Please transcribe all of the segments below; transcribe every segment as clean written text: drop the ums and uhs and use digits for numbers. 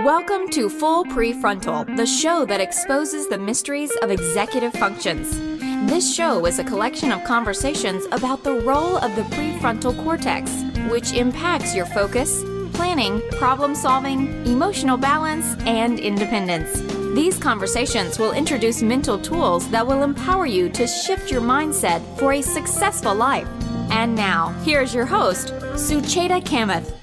Welcome to Full Prefrontal, the show that exposes the mysteries of executive functions. This show is a collection of conversations about the role of the prefrontal cortex, which impacts your focus, planning, problem-solving, emotional balance, and independence. These conversations will introduce mental tools that will empower you to shift your mindset for a successful life. And now, here's your host, Sucheta Kamath.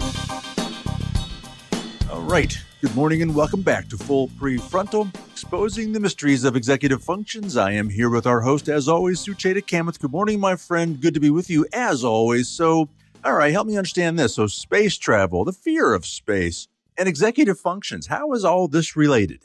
All right. Good morning and welcome back to Full Prefrontal, exposing the mysteries of executive functions. I am here with our host, as always, Sucheta Kamath. Good morning, my friend. Good to be with you, as always. So, all right, help me understand this. So, space travel, the fear of space, and executive functions. How is all this related?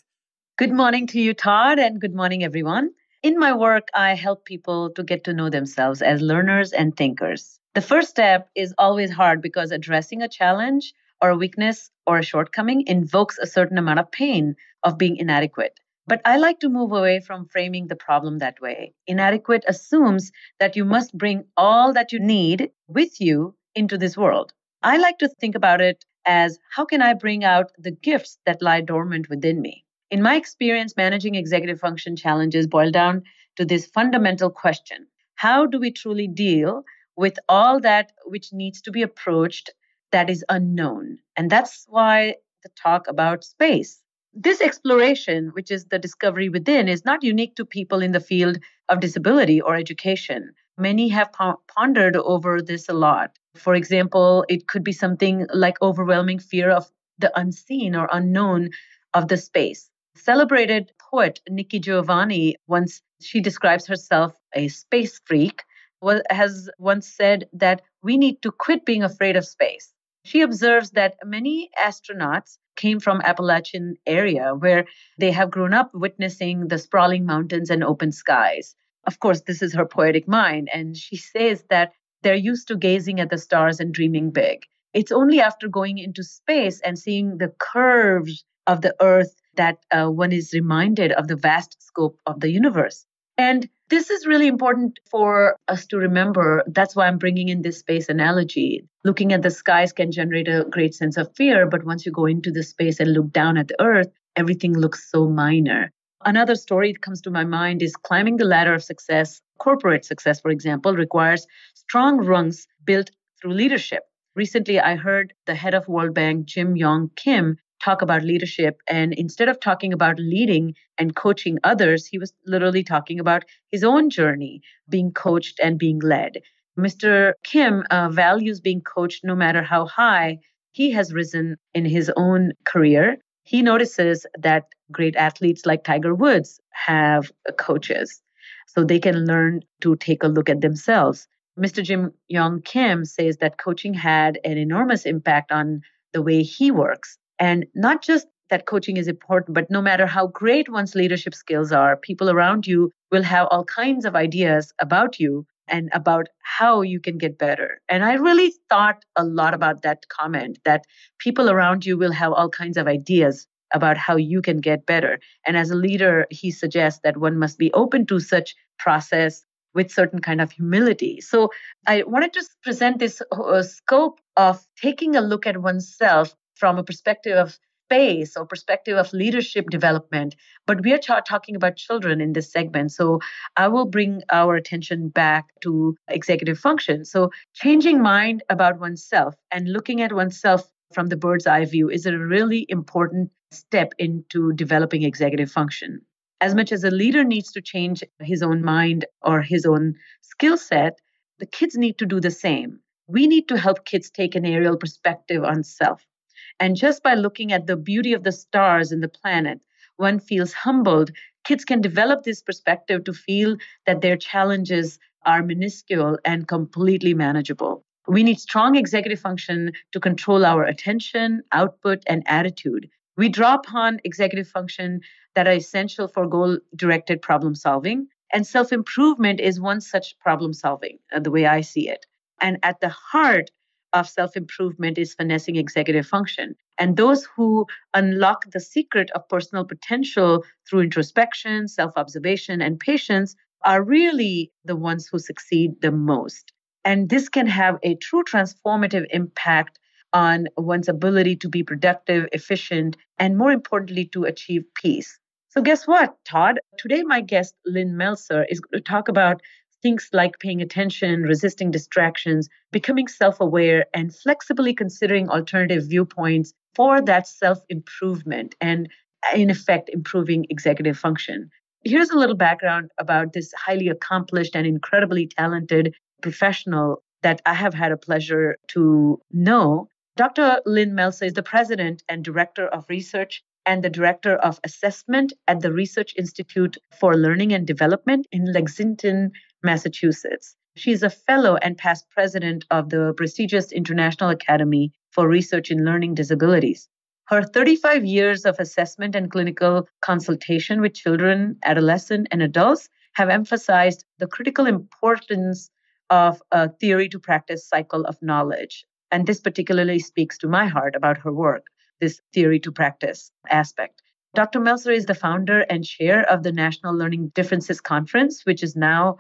Good morning to you, Todd, and good morning, everyone. In my work, I help people to get to know themselves as learners and thinkers. The first step is always hard because addressing a challenge or a weakness or a shortcoming invokes a certain amount of pain of being inadequate. But I like to move away from framing the problem that way. Inadequate assumes that you must bring all that you need with you into this world. I like to think about it as, how can I bring out the gifts that lie dormant within me? In my experience, managing executive function challenges boil down to this fundamental question: how do we truly deal with all that which needs to be approached that is unknown? And that's why the talk about space. This exploration, which is the discovery within, is not unique to people in the field of disability or education. Many have pondered over this a lot. For example, it could be something like overwhelming fear of the unseen or unknown of the space. Celebrated poet Nikki Giovanni, she describes herself a space freak, has once said that we need to quit being afraid of space. She observes that many astronauts came from Appalachian area where they have grown up witnessing the sprawling mountains and open skies. Of course, this is her poetic mind, and she says that they're used to gazing at the stars and dreaming big. It's only after going into space and seeing the curves of the Earth that one is reminded of the vast scope of the universe. And this is really important for us to remember. That's why I'm bringing in this space analogy. Looking at the skies can generate a great sense of fear, but once you go into the space and look down at the Earth, everything looks so minor. Another story that comes to my mind is climbing the ladder of success. Corporate success, for example, requires strong rungs built through leadership. Recently, I heard the head of World Bank, Jim Yong Kim, talk about leadership. And instead of talking about leading and coaching others, he was literally talking about his own journey, being coached and being led. Mr. Kim values being coached no matter how high he has risen in his own career. He notices that great athletes like Tiger Woods have coaches, so they can learn to take a look at themselves. Mr. Jim Yong Kim says that coaching had an enormous impact on the way he works. And not just that coaching is important, but no matter how great one's leadership skills are, people around you will have all kinds of ideas about you and about how you can get better. And I really thought a lot about that comment, that people around you will have all kinds of ideas about how you can get better. And as a leader, he suggests that one must be open to such process with certain kind of humility. So I wanted to present this scope of taking a look at oneself from a perspective of space or perspective of leadership development. But we are talking about children in this segment. So I will bring our attention back to executive function. So changing mind about oneself and looking at oneself from the bird's eye view is a really important step into developing executive function. As much as a leader needs to change his own mind or his own skill set, the kids need to do the same. We need to help kids take an aerial perspective on self. And just by looking at the beauty of the stars and the planet, one feels humbled. Kids can develop this perspective to feel that their challenges are minuscule and completely manageable. We need strong executive function to control our attention, output, and attitude. We draw upon executive function that are essential for goal-directed problem solving. And self-improvement is one such problem solving, the way I see it. And at the heart of self-improvement is finessing executive function. And those who unlock the secret of personal potential through introspection, self-observation, and patience are really the ones who succeed the most. And this can have a true transformative impact on one's ability to be productive, efficient, and more importantly, to achieve peace. So guess what, Todd? Today, my guest, Lynn Meltzer, is going to talk about things like paying attention, resisting distractions, becoming self-aware, and flexibly considering alternative viewpoints for that self-improvement and, in effect, improving executive function. Here's a little background about this highly accomplished and incredibly talented professional that I have had a pleasure to know. Dr. Lynn Meltzer is the president and director of research and the director of assessment at the Research Institute for Learning and Development in Lexington, Massachusetts. She's a fellow and past president of the prestigious International Academy for Research in Learning Disabilities. Her 35 years of assessment and clinical consultation with children, adolescents, and adults have emphasized the critical importance of a theory to practice cycle of knowledge. And this particularly speaks to my heart about her work, this theory to practice aspect. Dr. Meltzer is the founder and chair of the National Learning Differences Conference, which is now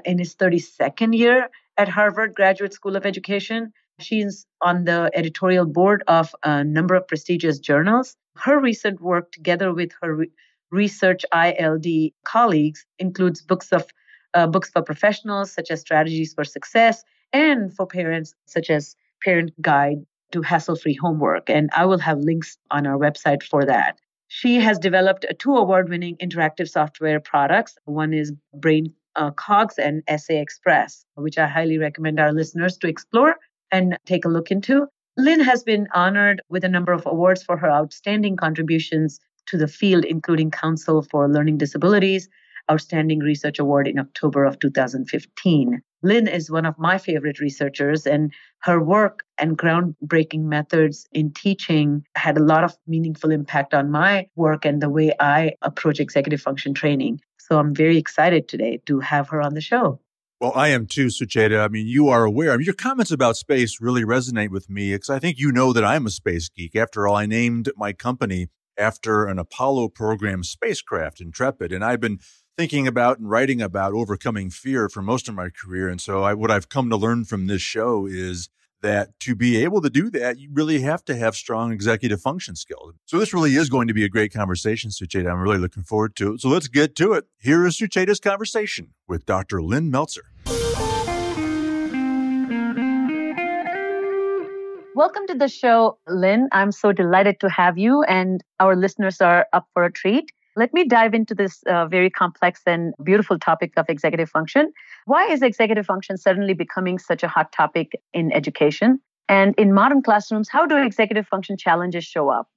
in its 32nd year at Harvard Graduate School of Education. She's on the editorial board of a number of prestigious journals. Her recent work, together with her research ILD colleagues, includes books for professionals, such as Strategies for Success, and for parents, such as Parent Guide to Hassle-Free Homework. And I will have links on our website for that. She has developed two award-winning interactive software products. One is Brain Cogs and Essay Express, which I highly recommend our listeners to explore and take a look into. Lynn has been honored with a number of awards for her outstanding contributions to the field, including Council for Learning Disabilities, Outstanding Research Award in October of 2015. Lynn is one of my favorite researchers, and her work and groundbreaking methods in teaching had a lot of meaningful impact on my work and the way I approach executive function training. So I'm very excited today to have her on the show. Well, I am too, Sucheta. I mean, you are aware. I mean, your comments about space really resonate with me because I think you know that I'm a space geek. After all, I named my company after an Apollo program spacecraft, Intrepid, and I've been thinking about and writing about overcoming fear for most of my career. And so what I've come to learn from this show is that to be able to do that, you really have to have strong executive function skills. So this really is going to be a great conversation, Sucheta. I'm really looking forward to it. So let's get to it. Here is Sucheta's conversation with Dr. Lynn Meltzer. Welcome to the show, Lynn. I'm so delighted to have you, and our listeners are up for a treat. Let me dive into this very complex and beautiful topic of executive function. Why is executive function suddenly becoming such a hot topic in education? And in modern classrooms, how do executive function challenges show up?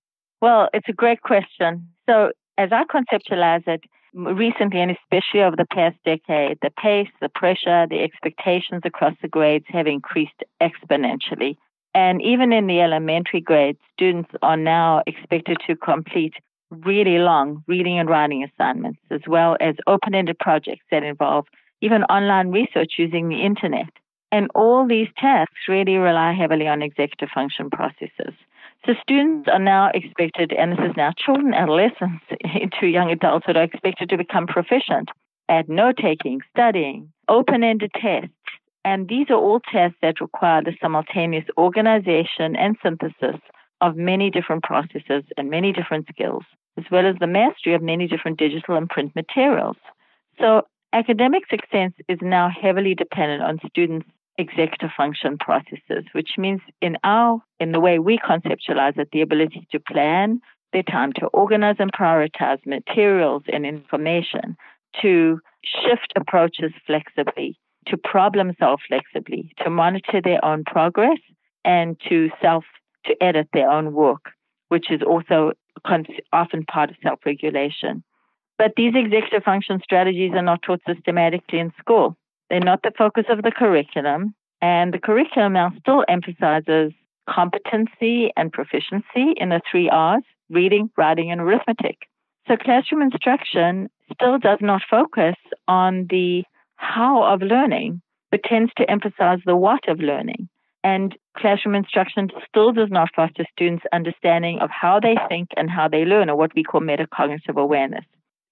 Well, it's a great question. So as I conceptualize it, recently and especially over the past decade, the pace, the pressure, the expectations across the grades have increased exponentially. And even in the elementary grades, students are now expected to complete really long reading and writing assignments, as well as open-ended projects that involve even online research using the internet. And all these tasks really rely heavily on executive function processes. So students are now expected, and this is now children, adolescents into young adulthood, are expected to become proficient at note-taking, studying, open-ended tests. And these are all tests that require the simultaneous organization and synthesis of many different processes and many different skills, as well as the mastery of many different digital and print materials. So academic success is now heavily dependent on students' executive function processes, which means in the way we conceptualize it, the ability to plan their time, to organize and prioritize materials and information, to shift approaches flexibly, to problem solve flexibly, to monitor their own progress, and to edit their own work, which is also often part of self-regulation. But these executive function strategies are not taught systematically in school. They're not the focus of the curriculum, and the curriculum now still emphasizes competency and proficiency in the 3 R's, reading, writing, and arithmetic. So classroom instruction still does not focus on the how of learning, but tends to emphasize the what of learning. And classroom instruction still does not foster students' understanding of how they think and how they learn, or what we call metacognitive awareness.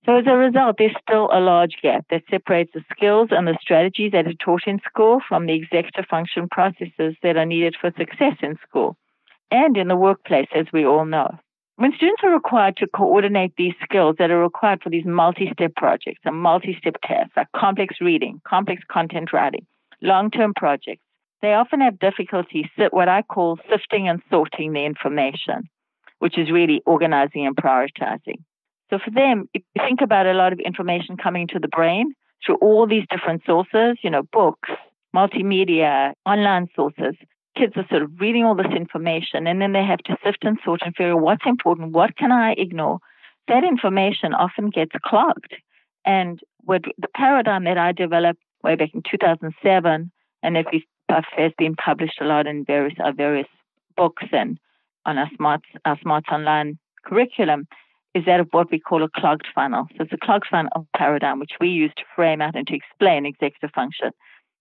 So as a result, there's still a large gap that separates the skills and the strategies that are taught in school from the executive function processes that are needed for success in school. and in the workplace, as we all know. When students are required to coordinate these skills that are required for these multi-step projects and multi-step tasks, like complex reading, complex content writing, long-term projects, they often have difficulty what I call sifting and sorting the information, which is really organizing and prioritizing. So for them, if you think about a lot of information coming to the brain through all these different sources, books, multimedia, online sources, kids are sort of reading all this information, and then they have to sift and sort and figure out what's important, what can I ignore. That information often gets clogged. And the paradigm that I developed way back in 2007, and that has been published a lot in various books and on our Smarts Online curriculum, is that of what we call a clogged funnel. So it's a clogged funnel paradigm, which we use to frame out and to explain executive function.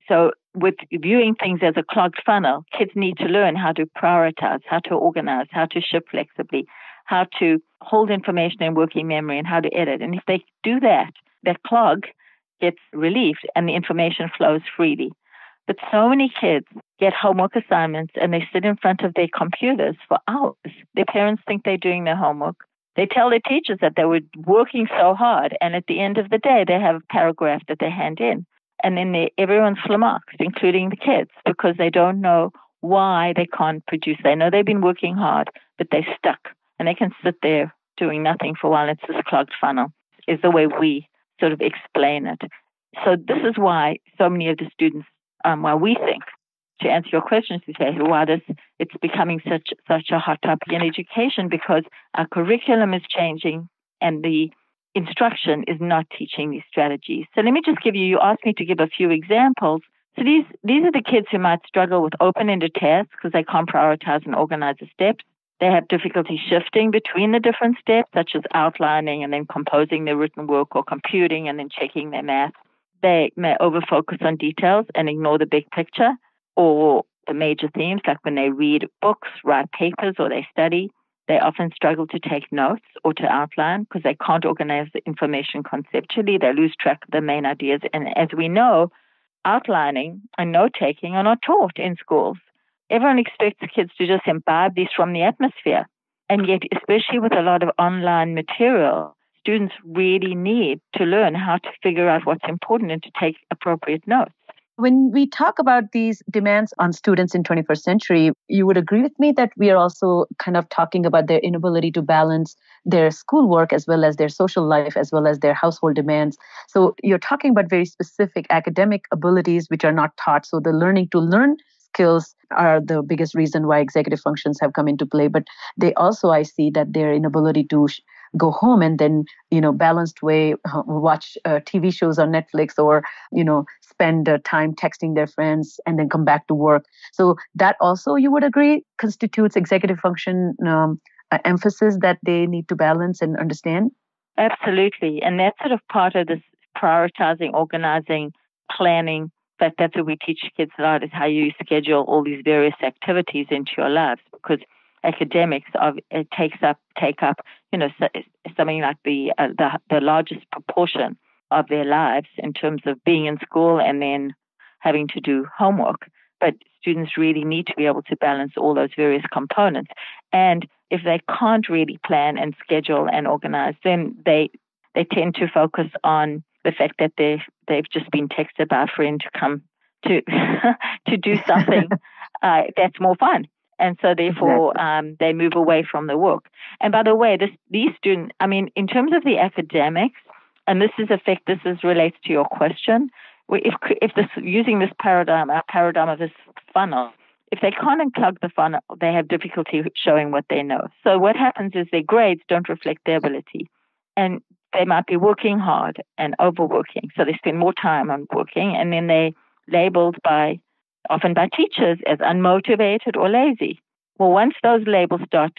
So with viewing things as a clogged funnel, kids need to learn how to prioritize, how to organize, how to shift flexibly, how to hold information in working memory, and how to edit. And if they do that clog gets relieved and the information flows freely. But so many kids get homework assignments and they sit in front of their computers for hours. Their parents think they're doing their homework. They tell their teachers that they were working so hard, and at the end of the day, they have a paragraph that they hand in. And then everyone's flummoxed, including the kids, because they don't know why they can't produce. They know they've been working hard, but they're stuck. And they can sit there doing nothing for a while. It's this clogged funnel is the way we sort of explain it. So this is why so many of the students, while we think, to answer your question, why it's becoming such a hot topic in education, because our curriculum is changing and the instruction is not teaching these strategies. So let me just you asked me to give a few examples. So these are the kids who might struggle with open-ended tasks because they can't prioritize and organize the steps. They have difficulty shifting between the different steps, such as outlining and then composing their written work, or computing and then checking their math. They may overfocus on details and ignore the big picture or the major themes, like when they read books, write papers, or they study. They often struggle to take notes or to outline because they can't organize the information conceptually. They lose track of the main ideas. And as we know, outlining and note-taking are not taught in schools. Everyone expects kids to just imbibe these from the atmosphere. And yet, especially with a lot of online material, students really need to learn how to figure out what's important and to take appropriate notes. When we talk about these demands on students in 21st century, you would agree with me that we are also kind of talking about their inability to balance their schoolwork as well as their social life, as well as their household demands. So you're talking about very specific academic abilities which are not taught. So the learning to learn skills are the biggest reason why executive functions have come into play. But they also, I see that their inability to go home and then, balanced way, watch TV shows on Netflix, or, spend time texting their friends and then come back to work. So that also, you would agree, constitutes executive function emphasis that they need to balance and understand? Absolutely. And that's sort of part of this prioritizing, organizing, planning. But that's what we teach kids a lot, is how you schedule all these various activities into your lives, because academics take up something like the largest proportion of their lives in terms of being in school and then having to do homework. But students really need to be able to balance all those various components. And if they can't really plan and schedule and organize, then they tend to focus on the fact that they've just been texted by a friend to come to to do something that's more fun. And so therefore, they move away from the work. And by the way, these students, in terms of the academics, and this relates to your question, if using this paradigm, our paradigm of this funnel, if they can't unclog the funnel, they have difficulty showing what they know. So what happens is their grades don't reflect their ability. And they might be working hard and overworking. So they spend more time on working, and then they're labeled often by teachers as unmotivated or lazy. Well, once those labels start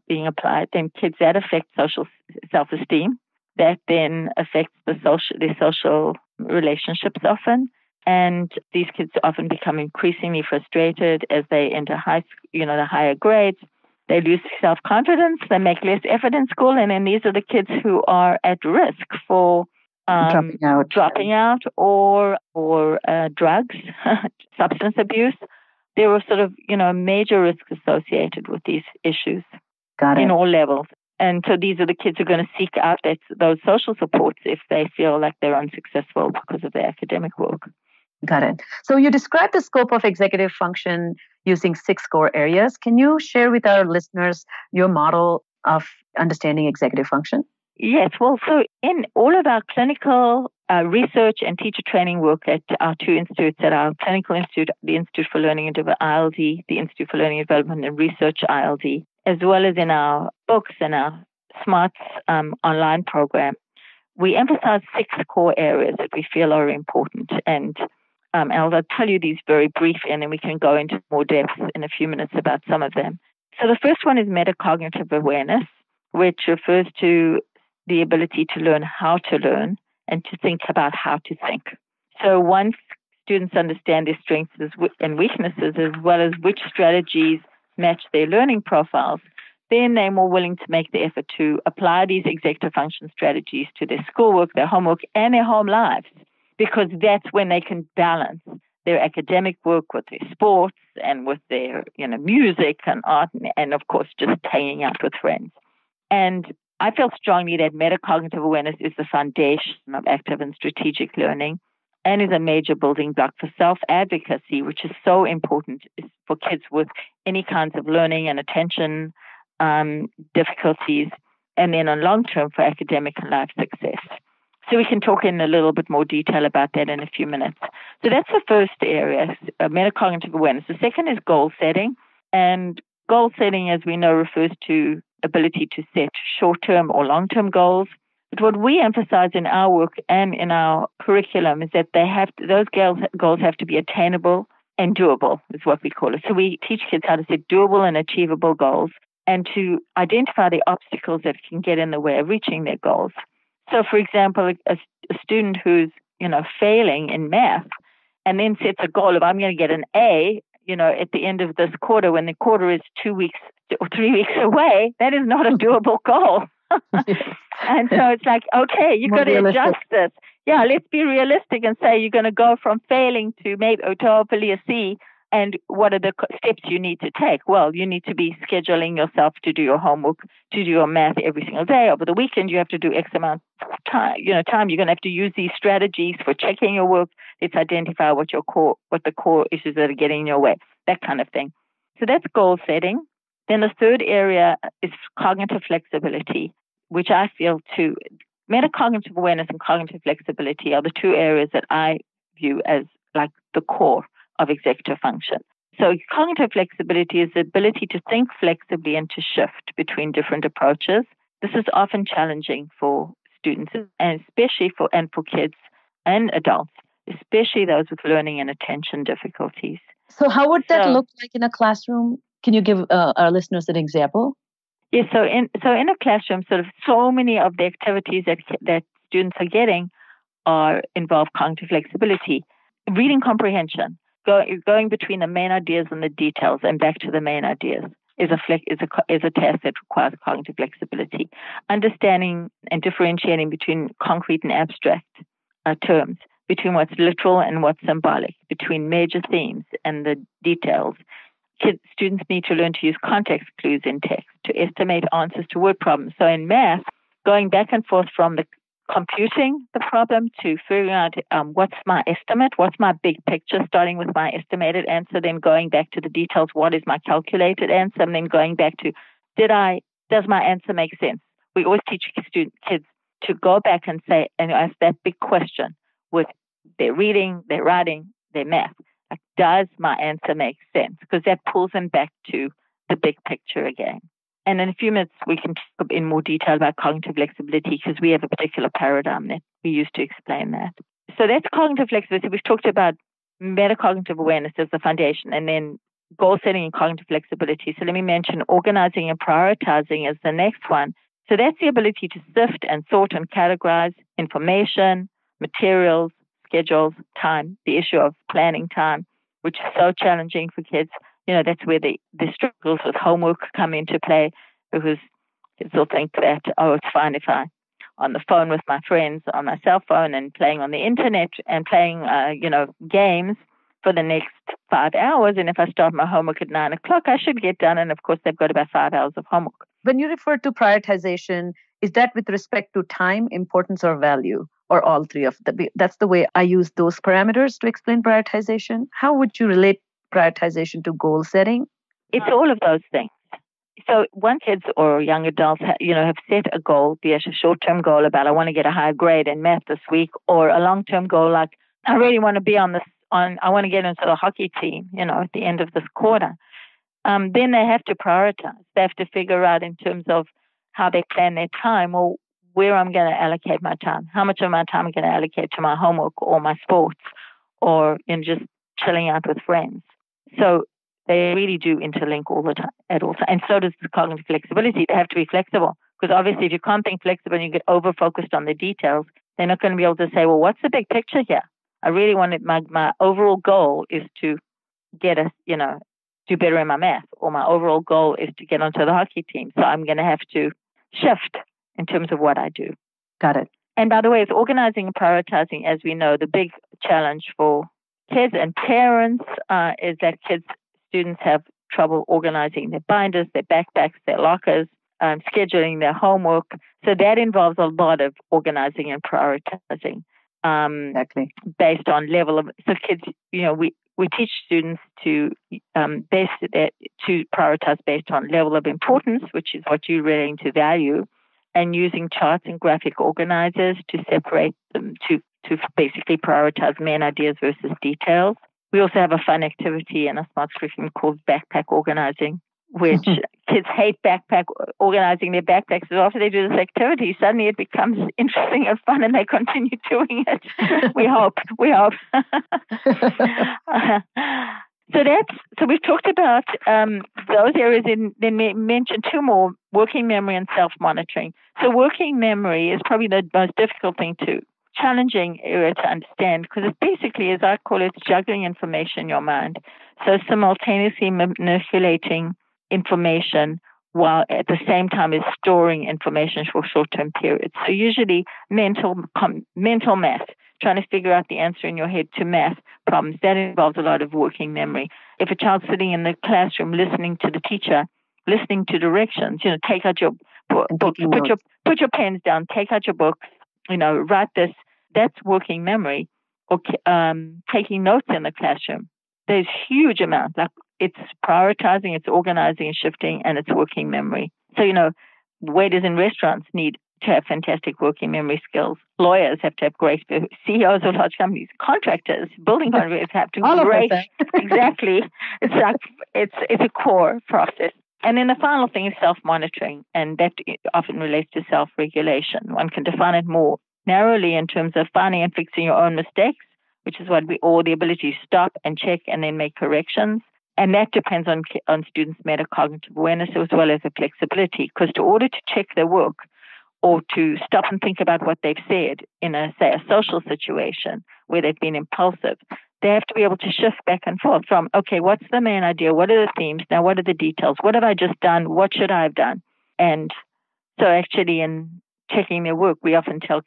being applied, then kids, that affects social self-esteem. That then affects their social relationships often. And these kids often become increasingly frustrated as they enter the higher grades. They lose self-confidence. They make less effort in school. And then these are the kids who are at risk for dropping out or drugs, substance abuse, there are sort of, major risks associated with these issues in all levels. And so these are the kids who are going to seek out those social supports if they feel like they're unsuccessful because of their academic work. Got it. So you described the scope of executive function using 6 core areas. Can you share with our listeners your model of understanding executive function? Yes. Well, so in all of our clinical research and teacher training work at our 2 institutes, at our clinical institute, the Institute for Learning and Development, ILD, the Institute for Learning and Development and Research, ILD, as well as in our books and our SMARTS online program, we emphasize 6 core areas that we feel are important. And I'll tell you these very briefly, and then we can go into more depth in a few minutes about some of them. So the first one is metacognitive awareness, which refers to the ability to learn how to learn and to think about how to think. So once students understand their strengths and weaknesses, as well as which strategies match their learning profiles, then they're more willing to make the effort to apply these executive function strategies to their schoolwork, their homework, and their home lives, because that's when they can balance their academic work with their sports and with their, music and art, and of course, just hanging out with friends. And I feel strongly that metacognitive awareness is the foundation of active and strategic learning and is a major building block for self-advocacy, which is so important for kids with any kinds of learning and attention difficulties, and then on long term for academic and life success. So we can talk in a little bit more detail about that in a few minutes. So that's the first area, metacognitive awareness. The second is goal setting. And goal setting, as we know, refers to ability to set short-term or long-term goals. But what we emphasize in our work and in our curriculum is that those goals have to be attainable and doable, is what we call it. So we teach kids how to set doable and achievable goals and to identify the obstacles that can get in the way of reaching their goals. So, for example, a student who's, failing in math and then sets a goal of, I'm going to get an A, at the end of this quarter, when the quarter is 2 weeks or 3 weeks away, that is not a doable goal. And so it's like, okay, you've got to adjust this. Yeah, let's be realistic and say you're going to go from failing to hopefully a C. And what are the steps you need to take? Well, you need to be scheduling yourself to do your homework, to do your math every single day. Over the weekend, you have to do X amount of time. You're going to have to use these strategies for checking your work. Let's identify what the core issues that are getting in your way, that kind of thing. So that's goal setting. Then the third area is cognitive flexibility, which I feel metacognitive awareness and cognitive flexibility are the 2 areas that I view as like the core of executive function. So cognitive flexibility is the ability to think flexibly and to shift between different approaches. This is often challenging for students, and especially for kids and adults, especially those with learning and attention difficulties. So how would that look like in a classroom? Can you give our listeners an example? Yes. So in a classroom, so many of the activities that students are getting involve cognitive flexibility. Reading comprehension, going between the main ideas and the details and back to the main ideas is a task that requires cognitive flexibility. Understanding and differentiating between concrete and abstract terms, between what's literal and what's symbolic, between major themes and the details. Students need to learn to use context clues in text to estimate answers to word problems. So in math, going back and forth from the computing the problem to figuring out what's my estimate, what's my big picture, starting with my estimated answer, then going back to the details, what is my calculated answer, and then going back to, does my answer make sense? We always teach kids to go back and say, and ask that big question with their reading, their writing, their math. Like, does my answer make sense? Because that pulls them back to the big picture again. And in a few minutes, we can talk in more detail about cognitive flexibility because we have a particular paradigm that we use to explain that. So that's cognitive flexibility. We've talked about metacognitive awareness as the foundation, and then goal setting and cognitive flexibility. So let me mention organizing and prioritizing as the next one. So that's the ability to sift and sort and categorize information, materials, schedules, time, the issue of planning time, which is so challenging for kids. That's where the struggles with homework come into play, because kids will think that, it's fine if I'm on the phone with my friends on my cell phone and playing on the internet and playing, games for the next 5 hours. And if I start my homework at 9 o'clock, I should get done. And of course, they've got about 5 hours of homework. When you refer to prioritization, is that with respect to time, importance, or value, or all three of them? That's the way I use those parameters to explain prioritization. How would you relate prioritization to goal setting? It's all of those things. So once kids or young adults have set a goal, be it a short-term goal about I want to get a higher grade in math this week, or a long-term goal like I really want to be I want to get into the hockey team, at the end of this quarter. Then they have to prioritize. They have to figure out in terms of how they plan their time, or where I'm going to allocate my time, how much of my time I'm going to allocate to my homework or my sports, or in just chilling out with friends. So they really do interlink all the time, at all times. And so does the cognitive flexibility. They have to be flexible, because obviously if you can't think flexible and you get over-focused on the details, they're not going to be able to say, well, what's the big picture here? I really wanted my overall goal is to get do better in my math, or my overall goal is to get onto the hockey team. So I'm going to have to shift in terms of what I do. Got it. And by the way, it's organizing and prioritizing, as we know, the big challenge for kids and parents is that students have trouble organizing their binders, their backpacks, their lockers, scheduling their homework. So that involves a lot of organizing and prioritizing. Exactly. Based on level of, so kids, we teach students to prioritize based on level of importance, which is what you're relating to value, and using charts and graphic organizers to separate them, to basically prioritize main ideas versus details. We also have a fun activity in a smart curriculum called backpack organizing, which kids hate organizing their backpacks. So after they do this activity, suddenly it becomes interesting and fun, and they continue doing it. We hope. So we've talked about those areas, and then we mentioned two more: working memory and self-monitoring. So working memory is probably the most difficult challenging area to understand, because it's basically, as I call it, juggling information in your mind. So simultaneously manipulating information while at the same time is storing information for short-term periods. So usually mental math, trying to figure out the answer in your head to math problems, that involves a lot of working memory. If a child's sitting in the classroom listening to the teacher, listening to directions, take out your book, put your pens down, take out your books, write this, that's working memory. Or taking notes in the classroom. There's huge amount. Like, it's prioritizing, it's organizing and shifting, and it's working memory. So, waiters in restaurants need to have fantastic working memory skills. Lawyers have to have great, CEOs of large companies, contractors, building contractors have to have great. Exactly. It's like, it's a core process. And then the final thing is self-monitoring, and that often relates to self-regulation. One can define it more narrowly in terms of finding and fixing your own mistakes, which is or the ability to stop and check and then make corrections. And that depends on students' metacognitive awareness as well as the flexibility, because in order to check their work or to stop and think about what they've said in a social situation where they've been impulsive, they have to be able to shift back and forth from, okay, what's the main idea? What are the themes? Now, what are the details? What have I just done? What should I have done? And so actually in checking their work, we often tell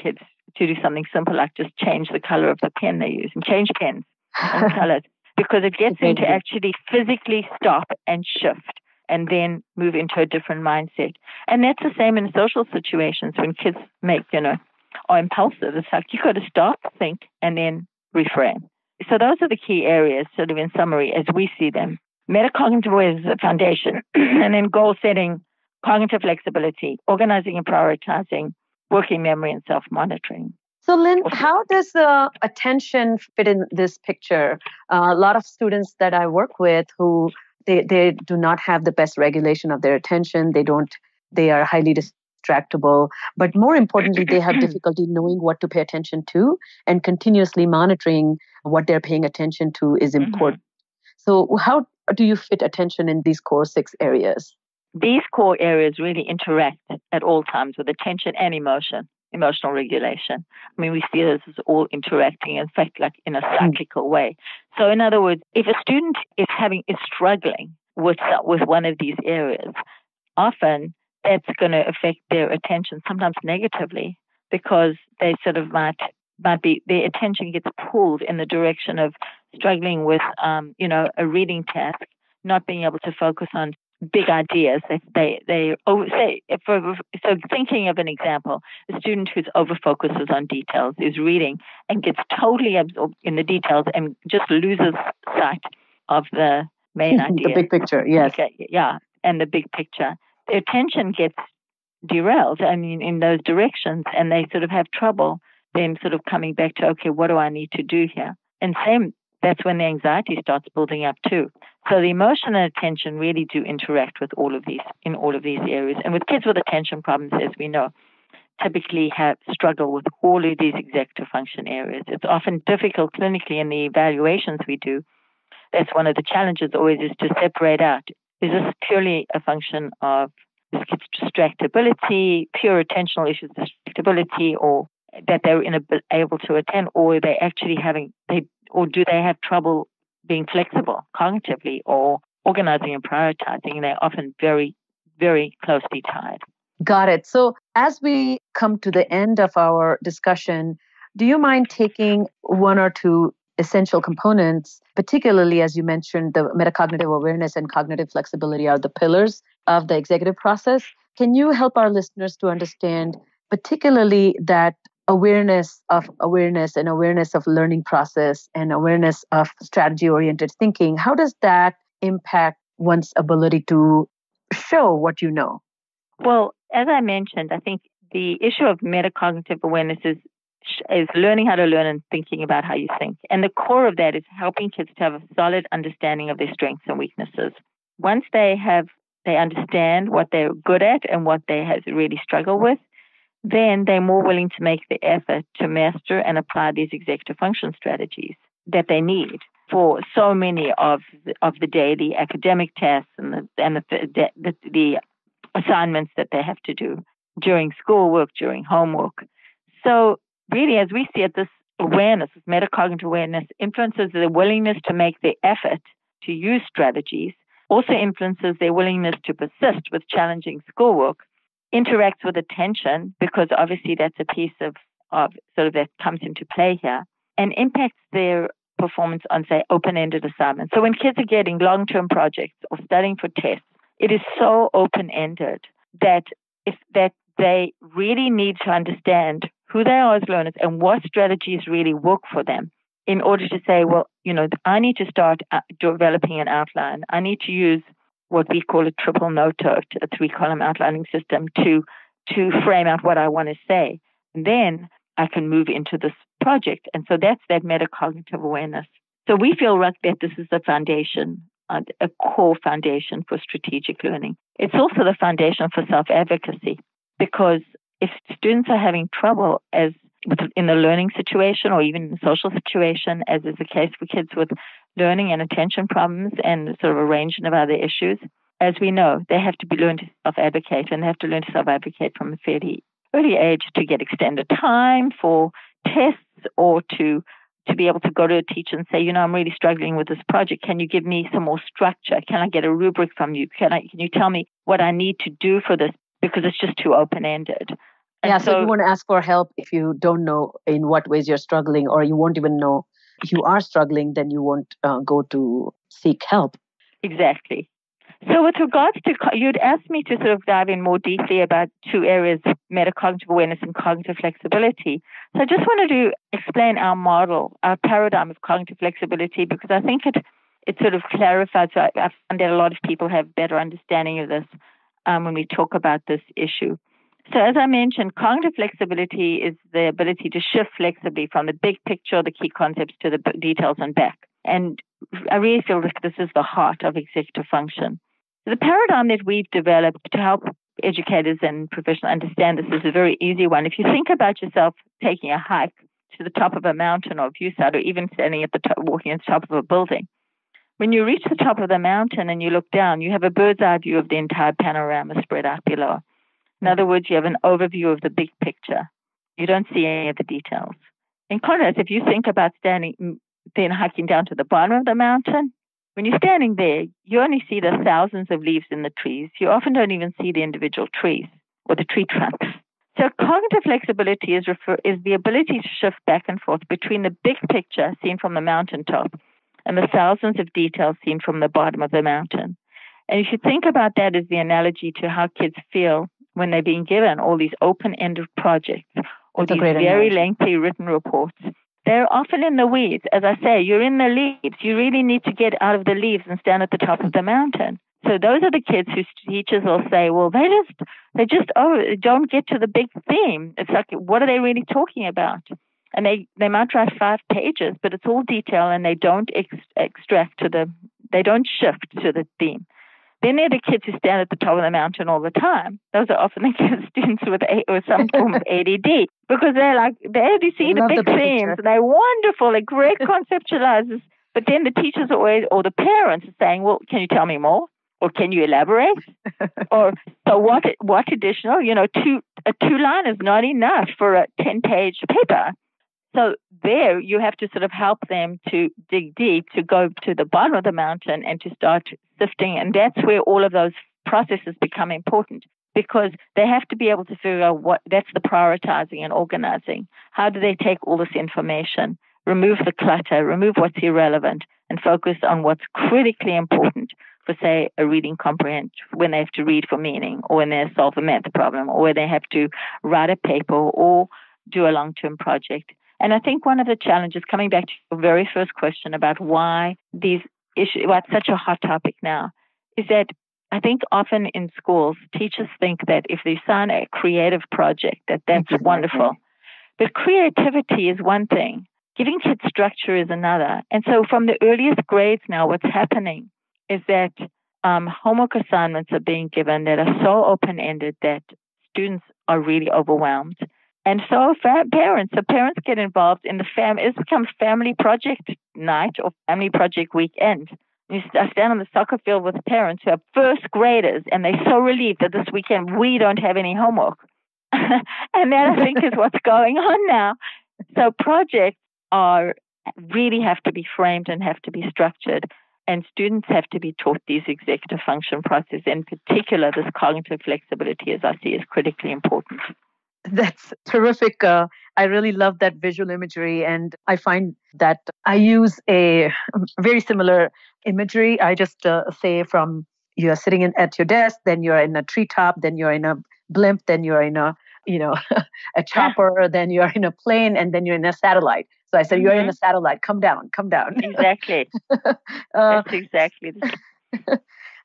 kids to do something simple like just change the color of the pen they use and change pens and colors, because it gets them to actually physically stop and shift and then move into a different mindset. And that's the same in social situations when kids are impulsive. It's like you got to stop, think, and then reframe. So those are the key areas, sort of in summary, as we see them. Metacognitive awareness is a foundation, and then goal setting, cognitive flexibility, organizing and prioritizing, working memory, and self-monitoring. So, Lynn, how does attention fit in this picture? A lot of students that I work with who they do not have the best regulation of their attention. They are highly distractible, but more importantly, they have difficulty knowing what to pay attention to, and continuously monitoring what they're paying attention to is important. So how do you fit attention in these core 6 areas? These core areas really interact at all times with attention and emotional regulation. I mean, we see this as all interacting, in fact, like in a cyclical way. So in other words, if a student is struggling with one of these areas, often that's going to affect their attention, sometimes negatively, because they sort of might be, their attention gets pulled in the direction of struggling with, a reading task, not being able to focus on big ideas. So thinking of an example, a student who's over-focuses on details is reading and gets totally absorbed in the details and just loses sight of the main idea. The big picture, yes. Okay, yeah, and the big picture. Their attention gets derailed, in those directions, and they sort of have trouble then sort of coming back to, okay, what do I need to do here? And that's when the anxiety starts building up too. So the emotion and attention really do interact with all of these areas. And with kids with attention problems, as we know, typically struggle with all of these executive function areas. It's often difficult clinically in the evaluations we do. That's one of the challenges always, is to separate out. Is this purely a function of this kid's distractibility, pure attentional issues, distractibility, or that they're able to attend, or are they actually do they have trouble being flexible cognitively or organizing and prioritizing? They're often very, very closely tied. Got it. So as we come to the end of our discussion, do you mind taking one or two essential components, particularly as you mentioned, the metacognitive awareness and cognitive flexibility are the pillars of the executive process? Can you help our listeners to understand particularly that awareness of awareness and awareness of learning process and awareness of strategy-oriented thinking? How does that impact one's ability to show what you know? Well, as I mentioned, I think the issue of metacognitive awareness is learning how to learn and thinking about how you think. And the core of that is helping kids to have a solid understanding of their strengths and weaknesses. Once they understand what they're good at and what they really struggle with, then they're more willing to make the effort to master and apply these executive function strategies that they need for so many of the daily academic tasks and the assignments that they have to do during schoolwork, during homework. So really, as we see it, this awareness, this metacognitive awareness, influences their willingness to make the effort to use strategies, also influences their willingness to persist with challenging schoolwork, interacts with attention, because obviously that's a piece of sort of that comes into play here, and impacts their performance on, say, open-ended assignments. So when kids are getting long-term projects or studying for tests, it is so open-ended that they really need to understand who they are as learners and what strategies really work for them in order to say, well, I need to start developing an outline. I need to use what we call a triple note-tote, a 3-column outlining system to frame out what I want to say. And then I can move into this project. And so that's that metacognitive awareness. So we feel like that this is the foundation, a core foundation for strategic learning. It's also the foundation for self-advocacy, because if students are having trouble in the learning situation or even in the social situation, as is the case for kids with learning and attention problems and sort of a range of other issues, as we know, they have to learn to self-advocate, and they have to learn to self-advocate from a fairly early age to get extended time for tests, or to be able to go to a teacher and say, I'm really struggling with this project. Can you give me some more structure? Can I get a rubric from you? Can you tell me what I need to do for this? Because it's just too open-ended. So you want to ask for help if you don't know in what ways you're struggling, or you won't even know if you are struggling, then you won't go to seek help. Exactly. So with regards to, you'd asked me to sort of dive in more deeply about two areas, metacognitive awareness and cognitive flexibility. So I just wanted to explain our model, our paradigm of cognitive flexibility, because I think it sort of clarifies. So I found that a lot of people have better understanding of this when we talk about this issue. So as I mentioned, cognitive flexibility is the ability to shift flexibly from the big picture, the key concepts, to the details and back. And I really feel that this is the heart of executive function. The paradigm that we've developed to help educators and professionals understand this is a very easy one. If you think about yourself taking a hike to the top of a mountain or viewsite, or even standing at the top, walking at the top of a building, when you reach the top of the mountain and you look down, you have a bird's eye view of the entire panorama spread out below. In other words, you have an overview of the big picture. You don't see any of the details. In contrast, if you think about standing, then hiking down to the bottom of the mountain, when you're standing there, you only see the thousands of leaves in the trees. You often don't even see the individual trees or the tree trunks. So cognitive flexibility is the ability to shift back and forth between the big picture seen from the mountaintop and the thousands of details seen from the bottom of the mountain. And you should think about that as the analogy to how kids feel when they're being given all these open-ended projects or these very lengthy written reports. They're often in the weeds. As I say, you're in the leaves. You really need to get out of the leaves and stand at the top of the mountain. So those are the kids whose teachers will say, well, they just don't get to the big theme. It's like, what are they really talking about? And they might write 5 pages, but it's all detail, and they don't they don't shift to the theme. Then they're the kids who stand at the top of the mountain all the time. Those are often the kids, students with some form of ADD, because they only see the big themes. And they're wonderful, they're great conceptualizers. But then the teachers or the parents are saying, well, can you tell me more? Or can you elaborate? Or so what additional? A 2-line is not enough for a 10-page paper. So there you have to sort of help them to dig deep, to go to the bottom of the mountain and to start sifting. And that's where all of those processes become important, because they have to be able to figure out that's the prioritizing and organizing. How do they take all this information, remove the clutter, remove what's irrelevant, and focus on what's critically important for, say, a reading comprehension, when they have to read for meaning, or when they solve a math problem, or when they have to write a paper or do a long-term project. And I think one of the challenges, coming back to your very first question about why these issues, why it's such a hot topic now, is that I think often in schools, teachers think that if they sign a creative project, that's wonderful. But creativity is one thing. Giving kids structure is another. And so from the earliest grades now, what's happening is that homework assignments are being given that are so open-ended that students are really overwhelmed. And so parents get involved in it becomes family project night or family project weekend. I stand on the soccer field with parents who are first graders, and they're so relieved that this weekend we don't have any homework. And that, I think, is what's going on now. So projects really have to be framed and have to be structured. And students have to be taught these executive function processes. In particular, this cognitive flexibility, as I see, is critically important. That's terrific. I really love that visual imagery. And I find that I use a very similar imagery. I just say from you're sitting at your desk, then you're in a treetop, then you're in a blimp, then you're in a a chopper, then you're in a plane, and then you're in a satellite. So I said, you're in a satellite. Come down. Exactly. That's exactly.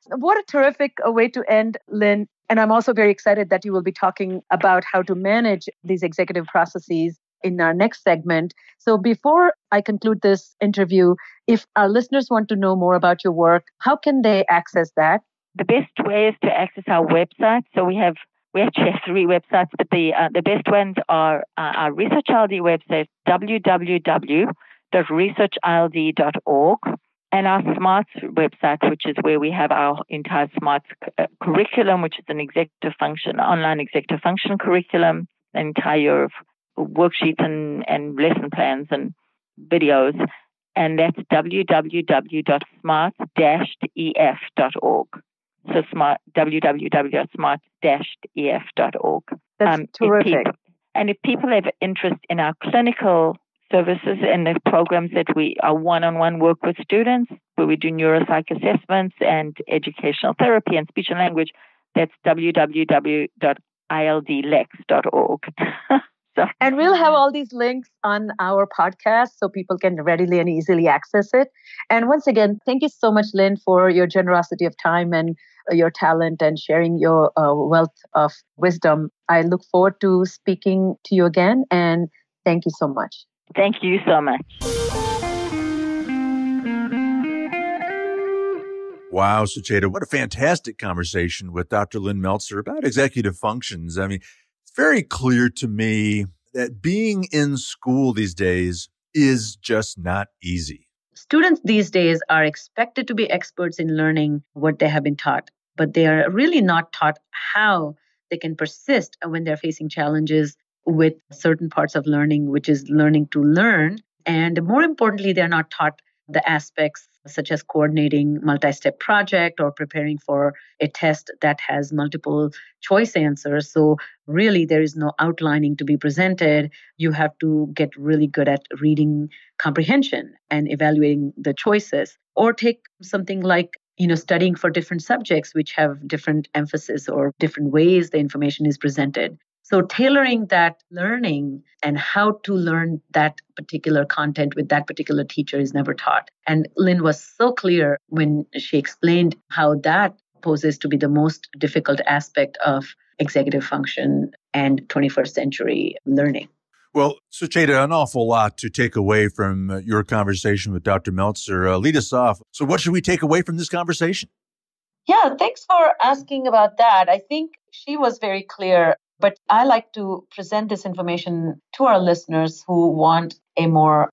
What a terrific way to end, Lynn. And I'm also very excited that you will be talking about how to manage these executive processes in our next segment. So before I conclude this interview, if our listeners want to know more about your work, how can they access that? The best way is to access our website. So we actually have 3 websites, but the best ones are our ResearchILD website, www.researchild.org, and our SMARTS website, which is where we have our entire SMARTS curriculum, which is an online executive function curriculum, an entire worksheets and lesson plans and videos. And that's www.smart-ef.org. So www.smart-ef.org. That's terrific. If people have interest in our clinical services and the programs that our one-on-one work with students, where we do neuropsych assessments and educational therapy and speech and language, that's www.ildlex.org. And we'll have all these links on our podcast so people can readily and easily access it. And once again, thank you so much, Lynn, for your generosity of time and your talent and sharing your wealth of wisdom. I look forward to speaking to you again, and thank you so much. Thank you so much. Wow, Sucheta, what a fantastic conversation with Dr. Lynn Meltzer about executive functions. I mean, it's very clear to me that being in school these days is just not easy. Students these days are expected to be experts in learning what they have been taught, but they are really not taught how they can persist when they're facing challenges with certain parts of learning, which is learning to learn. And more importantly, they're not taught the aspects such as coordinating multi-step project or preparing for a test that has multiple choice answers. So really there is no outlining to be presented. You have to get really good at reading comprehension and evaluating the choices. Or take something like studying for different subjects which have different emphasis or different ways the information is presented. So tailoring that learning and how to learn that particular content with that particular teacher is never taught. And Lynn was so clear when she explained how that poses to be the most difficult aspect of executive function and 21st century learning. Well, Sucheta, an awful lot to take away from your conversation with Dr. Meltzer. Lead us off. So what should we take away from this conversation? Yeah, thanks for asking about that. I think she was very clear, but I like to present this information to our listeners who want a more,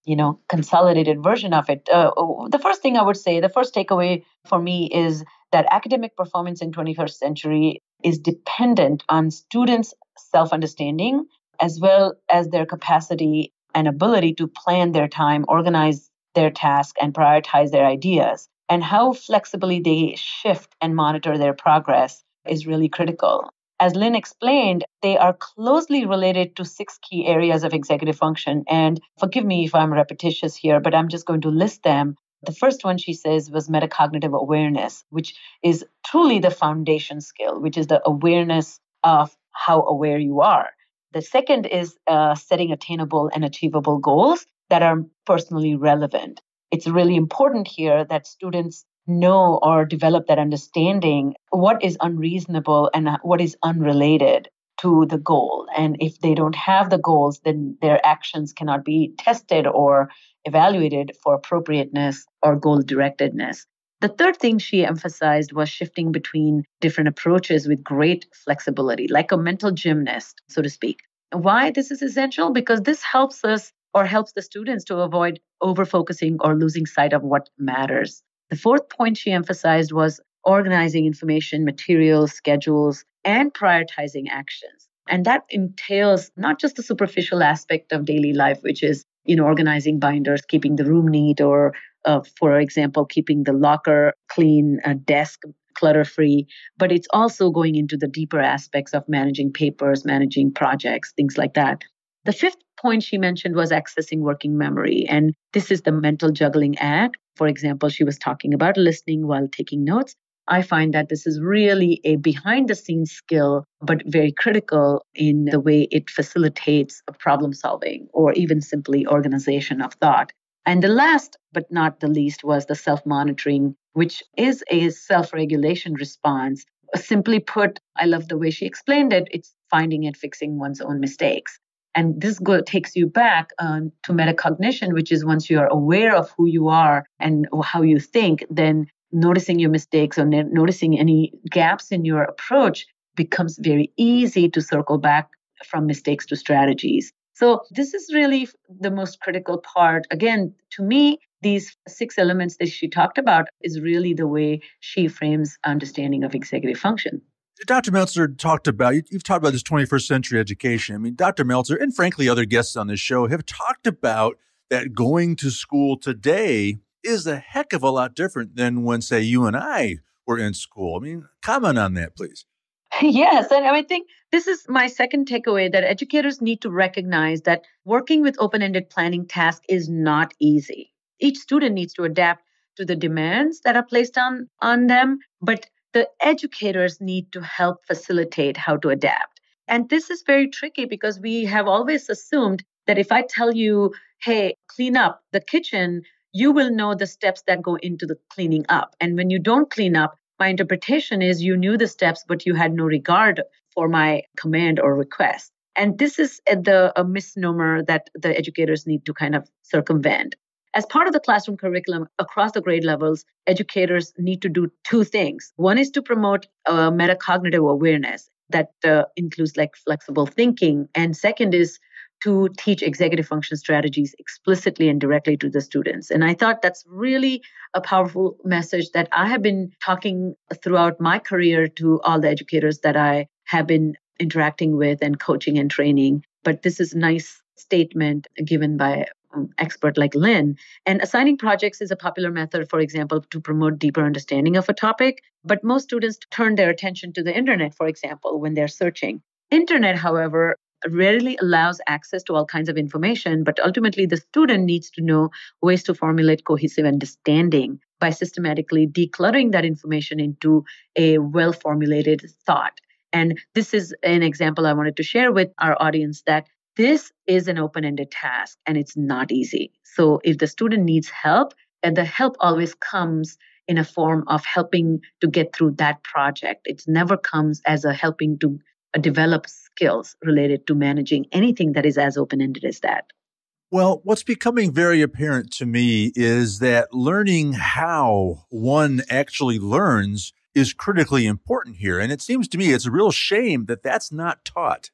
consolidated version of it. The first thing I would say, the first takeaway for me is that academic performance in 21st century is dependent on students' self-understanding as well as their capacity and ability to plan their time, organize their task, and prioritize their ideas. And how flexibly they shift and monitor their progress is really critical. As Lynn explained, they are closely related to 6 key areas of executive function. And forgive me if I'm repetitious here, but I'm just going to list them. The first one, she says, was metacognitive awareness, which is truly the foundation skill, which is the awareness of how aware you are. The second is setting attainable and achievable goals that are personally relevant. It's really important here that students know or develop that understanding what is unreasonable and what is unrelated to the goal. And if they don't have the goals, then their actions cannot be tested or evaluated for appropriateness or goal directedness. The third thing she emphasized was shifting between different approaches with great flexibility, like a mental gymnast, so to speak. Why this is essential? Because this helps us or helps the students to avoid over-focusing or losing sight of what matters. The fourth point she emphasized was organizing information, materials, schedules, and prioritizing actions. And that entails not just the superficial aspect of daily life, which is, organizing binders, keeping the room neat, or, for example, keeping the locker clean, desk clutter-free, but it's also going into the deeper aspects of managing papers, managing projects, things like that. The fifth point she mentioned was accessing working memory. And this is the mental juggling act. For example, she was talking about listening while taking notes. I find that this is really a behind-the-scenes skill, but very critical in the way it facilitates problem solving or even simply organization of thought. And the last but not the least was the self-monitoring, which is a self-regulation response. Simply put, I love the way she explained it. It's finding and fixing one's own mistakes. And this takes you back to metacognition, which is once you are aware of who you are and how you think, then noticing your mistakes or noticing any gaps in your approach becomes very easy to circle back from mistakes to strategies. So this is really the most critical part. Again, to me, these 6 elements that she talked about is really the way she frames understanding of executive function. Dr. Meltzer talked about, you've talked about this 21st century education. I mean, Dr. Meltzer and frankly, other guests on this show have talked about that going to school today is a heck of a lot different than when, say, you and I were in school. I mean, comment on that, please. Yes. And I think this is my second takeaway, that educators need to recognize that working with open-ended planning tasks is not easy. Each student needs to adapt to the demands that are placed on them, but the educators need to help facilitate how to adapt. And this is very tricky because we have always assumed that if I tell you, hey, clean up the kitchen, you will know the steps that go into the cleaning up. And when you don't clean up, my interpretation is you knew the steps, but you had no regard for my command or request. And this is a misnomer that the educators need to kind of circumvent. As part of the classroom curriculum across the grade levels, educators need to do 2 things. One is to promote metacognitive awareness that includes like flexible thinking. And second is to teach executive function strategies explicitly and directly to the students. And I thought that's really a powerful message that I have been talking throughout my career to all the educators that I have been interacting with and coaching and training. But this is a nice statement given by expert like Lynn. And assigning projects is a popular method, for example, to promote deeper understanding of a topic. But most students turn their attention to the internet, for example, when they're searching. Internet, however, rarely allows access to all kinds of information, but ultimately the student needs to know ways to formulate cohesive understanding by systematically decluttering that information into a well-formulated thought. And this is an example I wanted to share with our audience that this is an open-ended task and it's not easy. So if the student needs help, and the help always comes in a form of helping to get through that project. It never comes as a helping to develop skills related to managing anything that is as open-ended as that. Well, what's becoming very apparent to me is that learning how one actually learns is critically important here. And it seems to me it's a real shame that that's not taught.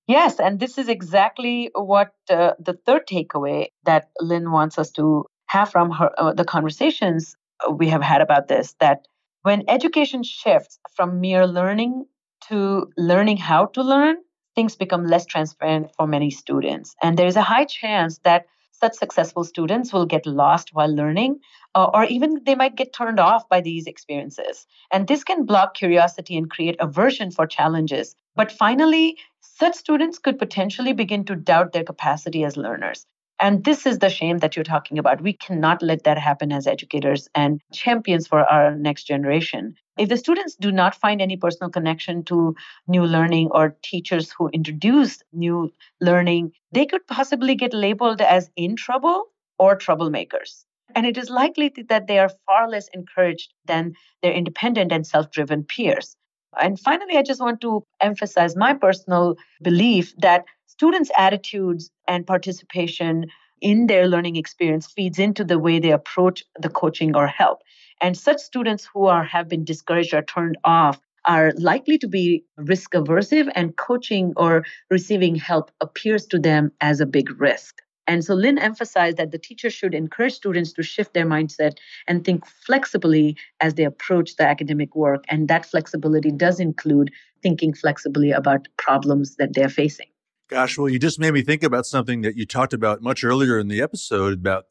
Yes, and this is exactly what the third takeaway that Lynn wants us to have from the conversations we have had about this, that when education shifts from mere learning to learning how to learn, things become less transparent for many students. And there is a high chance that such successful students will get lost while learning, or even they might get turned off by these experiences. And this can block curiosity and create aversion for challenges. But finally, such students could potentially begin to doubt their capacity as learners. And this is the shame that you're talking about. We cannot let that happen as educators and champions for our next generation. If the students do not find any personal connection to new learning or teachers who introduce new learning, they could possibly get labeled as in trouble or troublemakers. And it is likely that they are far less encouraged than their independent and self-driven peers. And finally, I just want to emphasize my personal belief that students' attitudes and participation in their learning experience feeds into the way they approach the coaching or help. And such students who have been discouraged or turned off are likely to be risk aversive, and coaching or receiving help appears to them as a big risk. And so Lynn emphasized that the teacher should encourage students to shift their mindset and think flexibly as they approach the academic work. And that flexibility does include thinking flexibly about problems that they're facing. Gosh, well, you just made me think about something that you talked about much earlier in the episode about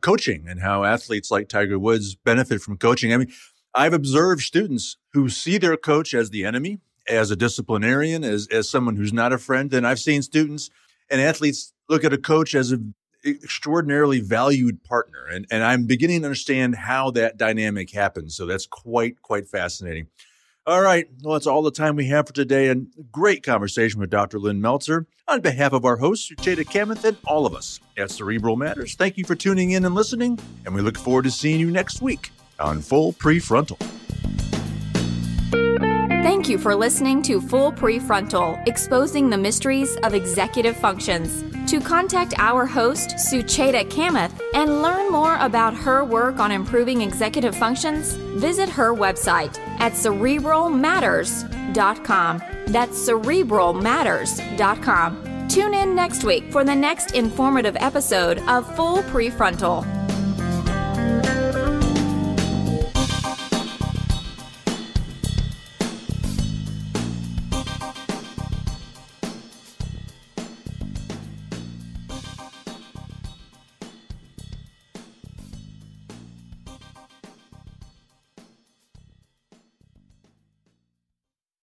coaching and how athletes like Tiger Woods benefit from coaching. I mean, I've observed students who see their coach as the enemy, as a disciplinarian, as someone who's not a friend. And I've seen students and athletes look at a coach as an extraordinarily valued partner. And I'm beginning to understand how that dynamic happens. So that's quite fascinating. All right. Well, that's all the time we have for today. And great conversation with Dr. Lynn Meltzer. On behalf of our host, Sucheta Kamath, and all of us at Cerebral Matters, thank you for tuning in and listening. And we look forward to seeing you next week on Full Prefrontal. Thank you for listening to Full Prefrontal, Exposing the Mysteries of Executive Functions. To contact our host, Sucheta Kamath, and learn more about her work on improving executive functions, visit her website at cerebralmatters.com. That's cerebralmatters.com. Tune in next week for the next informative episode of Full Prefrontal.